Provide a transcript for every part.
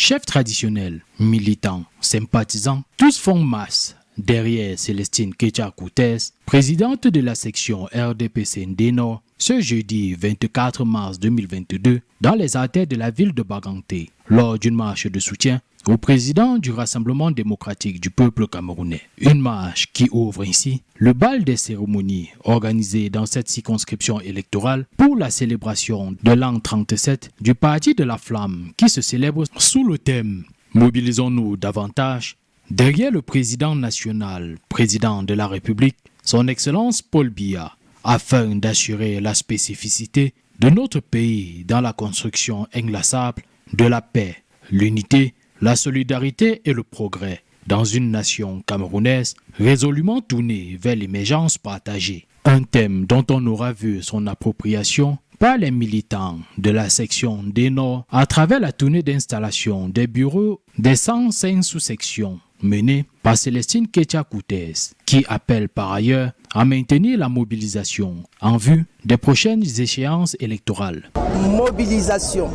Chefs traditionnels, militants, sympathisants, tous font masse derrière Célestine Kétia-Koutès, présidente de la section RDPC Ndénor, ce jeudi 24 mars 2022 dans les artères de la ville de Baganté, lors d'une marche de soutien au président du Rassemblement démocratique du peuple camerounais. Une marche qui ouvre ainsi le bal des cérémonies organisées dans cette circonscription électorale pour la célébration de l'an 37 du Parti de la Flamme qui se célèbre sous le thème « Mobilisons-nous davantage » derrière le président national, président de la République, son Excellence Paul Biya, afin d'assurer la spécificité de notre pays dans la construction inlassable de la paix, l'unité, la solidarité et le progrès dans une nation camerounaise résolument tournée vers l'émergence partagée. Un thème dont on aura vu son appropriation par les militants de la section Ndénor à travers la tournée d'installation des bureaux des 105 sous-sections menée par Célestine Kétia-Koutès, qui appelle par ailleurs à maintenir la mobilisation en vue des prochaines échéances électorales. Mobilisation,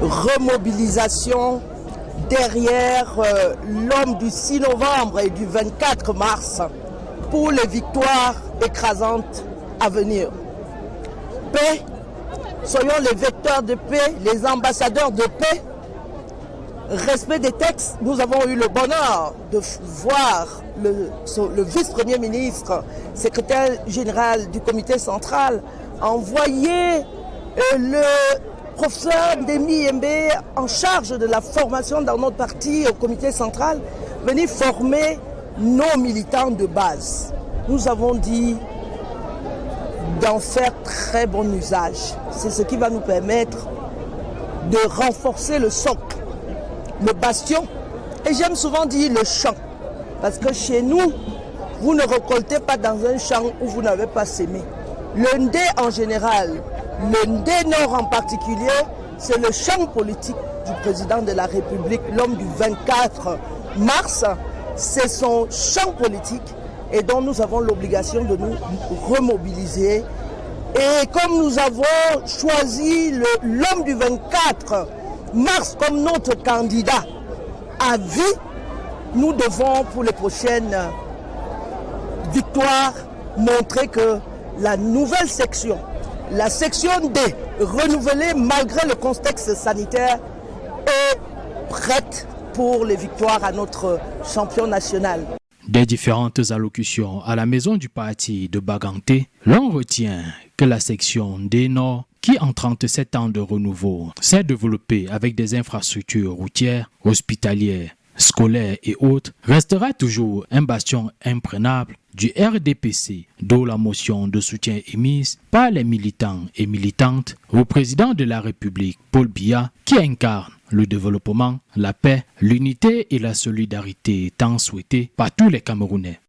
remobilisation derrière l'homme du 6 novembre et du 24 mars pour les victoires écrasantes à venir. Paix, soyons les vecteurs de paix, les ambassadeurs de paix. Respect des textes, nous avons eu le bonheur de voir le vice-premier ministre, secrétaire général du comité central, envoyer le professeur Ndémi Yembé en charge de la formation dans notre parti au comité central, venir former nos militants de base. Nous avons dit d'en faire très bon usage. C'est ce qui va nous permettre de renforcer le socle, le bastion, et j'aime souvent dire le champ, parce que chez nous, vous ne récoltez pas dans un champ où vous n'avez pas sémé. Le Ndé en général, le Ndénor en particulier, c'est le champ politique du président de la République, l'homme du 24 mars, c'est son champ politique et dont nous avons l'obligation de nous remobiliser. Et comme nous avons choisi l'homme du 24 mars comme notre candidat à vie, nous devons pour les prochaines victoires montrer que la nouvelle section, la section D, renouvelée malgré le contexte sanitaire, est prête pour les victoires à notre champion national. Des différentes allocutions à la maison du parti de Baganté, l'on retient que la section Ndénor, qui en 37 ans de renouveau s'est développée avec des infrastructures routières, hospitalières, scolaires et autres, restera toujours un bastion imprenable du RDPC, d'où la motion de soutien émise par les militants et militantes au président de la République, Paul Biya, qui incarne le développement, la paix, l'unité et la solidarité tant souhaitées par tous les Camerounais.